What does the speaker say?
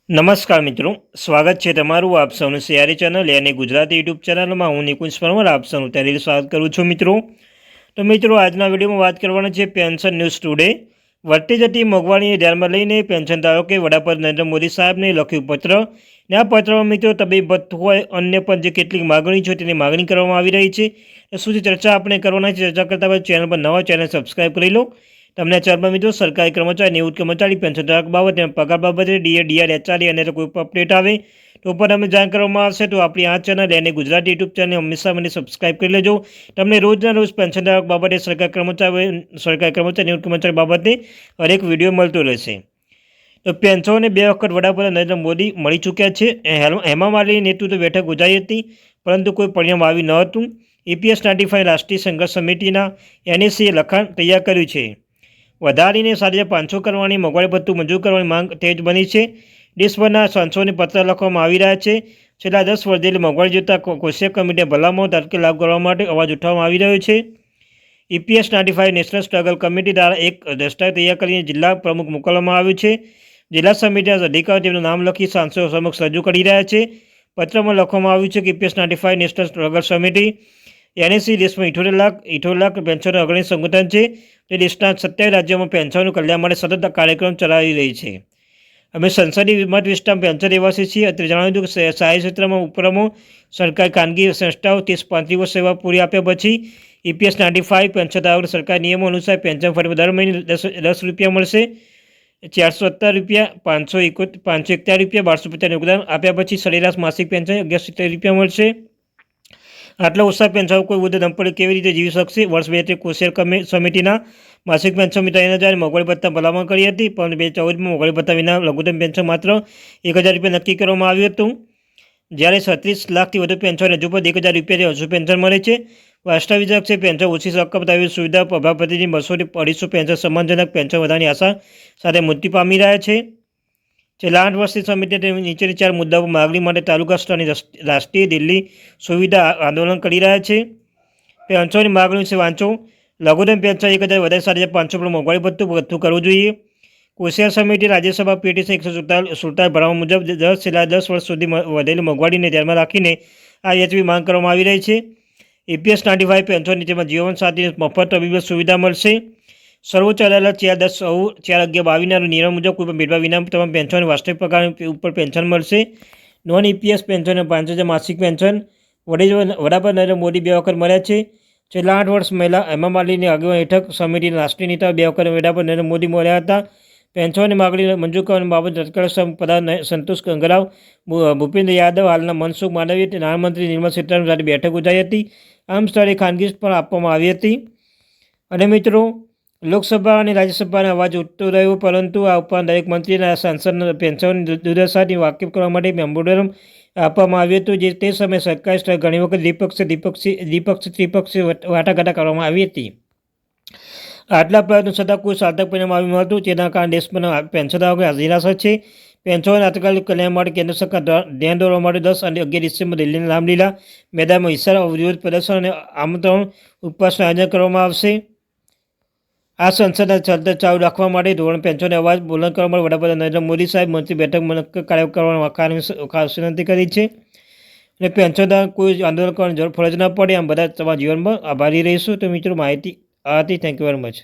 નમસ્કાર મિત્રો, સ્વાગત છે તમારું આપ સૌનું સિયારી ચેનલ અને ગુજરાતી યુટ્યુબ ચેનલમાં. હું નિકુંજ પરમાર આપ સૌનું ત્યારે સ્વાગત કરું છું મિત્રો. તો મિત્રો, આજના વિડીયોમાં વાત કરવાની છે પેન્શન ન્યૂઝ ટુડે. વધતી જતી મોંઘવારીને ધ્યાનમાં લઈને પેન્શન ધારકોએ વડાપ્રધાન નરેન્દ્ર મોદી સાહેબને લખ્યું પત્ર. ને આ પત્રમાં મિત્રો તબીબ ભથ્થું હોય અન્ય પણ જે કેટલીક માગણી છે તેની માગણી કરવામાં આવી રહી છે. સુધી ચર્ચા આપણે કરવાના છે. ચર્ચા કરતા પહેલાં ચેનલ પર નવા ચેનલ સબસ્ક્રાઈબ કરી લો. તમને ચેનલમાં મિત્રો સરકારી કર્મચારી, નિવૃત્ત કર્મચારી, પેન્શન ધારક બાબત અને પગાર બાબતે ડીઆર એચઆરડી અને કોઈ પણ અપડેટ આવે તો પણ તમે જાણ કરવામાં આવશે. તો આપણી આ ચેનલ અને ગુજરાતી યુટ્યુબ ચેનલ હંમેશા મને સબસ્ક્રાઈબ કરી લેજો. તમને રોજના રોજ પેન્શન ધારક બાબતે, સરકારી કર્મચારી, નિવૃત્ત કર્મચારી બાબતે હરેક વિડીયો મળતો રહેશે. તો પેન્શનને 2 વખત વડાપ્રધાન નરેન્દ્ર મોદી મળી ચૂક્યા છે. હેમા માલિની નેતૃત્વ બેઠક યોજાઈ હતી, પરંતુ કોઈ પરિણામ આવ્યું ન હતું. EPS 95 રાષ્ટ્રીય સંઘર્ષ સમિતિના NSCએ લખાણ તૈયાર કર્યું છે. વધારીને 500 કરવાની મોંઘવારી ભથ્થું મંજૂર કરવાની માંગ તેજ બની છે. દેશભરના સાંસદોને પત્ર લખવામાં આવી રહ્યા છે. છેલ્લા 10 વર્ષથી મોંઘવારી જોતા કોશિયા કમિટીએ ભલામણો તાત્કાલિક લાગુ કરવા માટે અવાજ ઉઠાવવામાં આવી રહ્યો છે. EPS 95 નેશનલ સ્ટ્રગલ કમિટી દ્વારા એક દસ્તાવેજ તૈયાર કરીને જિલ્લા પ્રમુખ મોકલવામાં આવ્યું છે. જિલ્લા સમિતિના અધિકારીઓ તેમનું નામ લખી સાંસદો સમક્ષ રજૂ કરી રહ્યા છે. પત્રમાં લખવામાં આવ્યું છે કે EPS 95 નેશનલ સ્ટ્રગલ સમિતિ NSC દેશમાં 78 લાખ પેન્શનર અગ્રણી સંગઠન છે. તે દેશના 27 રાજ્યોમાં પેન્શનનું કલ્યાણ માટે સતત કાર્યક્રમ ચલાવી રહી છે. અમે સંસદીય મત વિસ્તારમાં પેન્શન રહેવાસી છીએ. અત્યારે જણાવી દઉં કે સહાય ક્ષેત્રમાં ઉપક્રમો, સરકારી ખાનગી સંસ્થાઓ 30-35 વર્ષ સેવા પૂરી આપ્યા પછી EPS 95 પેન્શન ધારકોને સરકારી નિયમો અનુસાર પેન્શન ફંડમાં દર મહિને ₹10 મળશે. ₹417, ₹571, ₹1250 યોગદાન આપ્યા પછી સરેરાશ માસિક પેન્શન ₹1170 મળશે. આટલા ઓછા પેન્શન કોઈ વૃદ્ધ દંપતી કેવી રીતે જીવી શકશે? વર્ષ 2013 કોશિયા સમિતિના માસિક પેન્શન 3000 મોંઘવારી ભથ્થા ભલામણ કરી હતી, પરંતુ 2014માં મોંઘવારી ભથ્થા વિના લઘુત્તમ પેન્શન માત્ર ₹1000 નક્કી કરવામાં આવ્યું હતું. જ્યારે 36 લાખથી વધુ પેન્શન હજુ પણ ₹1000 હજુ પેન્શન મળે છે. વાસ્તવિક છે પેન્શન ઓછી રકમ તરફ સુવિધા પ્રભાવપતિની 200-250 પેન્શન સમાનજનક પેન્શન વધારવાની આશા સાથે મૃત્યુ પામી રહ્યા છે. છેલ્લા 8 વર્ષથી સમિતિએ નીચેની 4 મુદ્દાઓ માગણી માટે તાલુકા સ્તરની રાષ્ટ્રીય દિલ્હી સુવિધા આંદોલન કરી રહ્યા છે. પેન્શનની માગણી વિશે વાંચો. લઘુત્તમ પેન્શન 1000 વધારે 7500 પર મોંઘવારી ભથ્થું કરવું જોઈએ. કોશિયા સમિતિ રાજ્યસભા પેટિશન 147 ભરવા મુજબ છેલ્લા 10 વર્ષ સુધી વધેલી મોંઘવારીને ધ્યાનમાં રાખીને આ યાચવી માંગ કરવામાં આવી રહી છે. EPS 95 પેન્શન નીતિમાં જીવનસાથીને મફત તબીબી સુવિધા મળશે. સર્વોચ્ચ અદાલત 4/10/4/11/22 નિર્ણય મુજબ કોઈ પણ ભેદભાવ વિના તમામ પેન્શન વાસ્તવિક પગાર ઉપર પેન્શન મળશે. નોન EPS પેન્શન 5000 માસિક પેન્શન વડાપ્રધાન નરેન્દ્ર મોદી 2 વખત મળ્યા છે. છેલ્લા 8 વર્ષ હેમા માલિની આગેવાની હેઠળ સમિતિના રાષ્ટ્રીય નેતાઓ 2 વખત વડાપ્રધાન નરેન્દ્ર મોદી મળ્યા હતા. પેન્શનની માગણી મંજૂર કરવાની બાબત તત્કાળ પ્રધાન સંતોષ ગંગરાવ, ભૂપેન્દ્ર યાદવ, હાલના મનસુખ માંડવીયા, નાણામંત્રી નિર્મલા સીતારામન સાથે બેઠક યોજાઈ હતી. આમ સ્થળે ખાનગી પણ આપવામાં આવી હતી. અને મિત્રો, લોકસભા અને રાજ્યસભાના અવાજ ઉઠતો રહ્યો, પરંતુ આ ઉપરાંત દરેક મંત્રી અને સાંસદના પેન્શનની દુર્દશાથી વાકેફ કરવા માટે મેમોરેન્ડમ આપવામાં આવ્યું હતું. જે તે સમયે સરકારી સ્તરે ઘણી વખત ત્રિપક્ષીય વાટાઘાટ કરવામાં આવી હતી. આટલા પ્રયત્નો છતાં કોઈ સાર્થક પરિણામ આવ્યું ન હતું. તેના કારણે દેશભરના પેન્શનધારકોને નિરાશા છે. પેન્શનના તાત્કાલિક કલ્યાણ માટે કેન્દ્ર સરકાર ધ્યાન દોરવા માટે 10 અને 11 ડિસેમ્બર દિલ્હીના રામલીલા મેદાનમાં વિશાળ વિરોધ પ્રદર્શન અને આમંત્રણ ઉપવાસનું આયોજન કરવામાં આવશે. આ સંસદના ચર્ચા ચાલુ રાખવા માટે ધોરણ પેન્શનનો અવાજ બુલંદ કરવા માટે વડાપ્રધાન નરેન્દ્ર મોદી સાહેબ મંત્રી બેઠક કાર્ય કરવાની ખાસ વિનંતી કરી છે. અને પેન્શનદાર કોઈ આંદોલન કરવાની ફરજ ન પડે, આમ બધા તમારા જીવનમાં આભારી રહીશું. તો મિત્રો, માહિતી આ હતી. Thank you very much.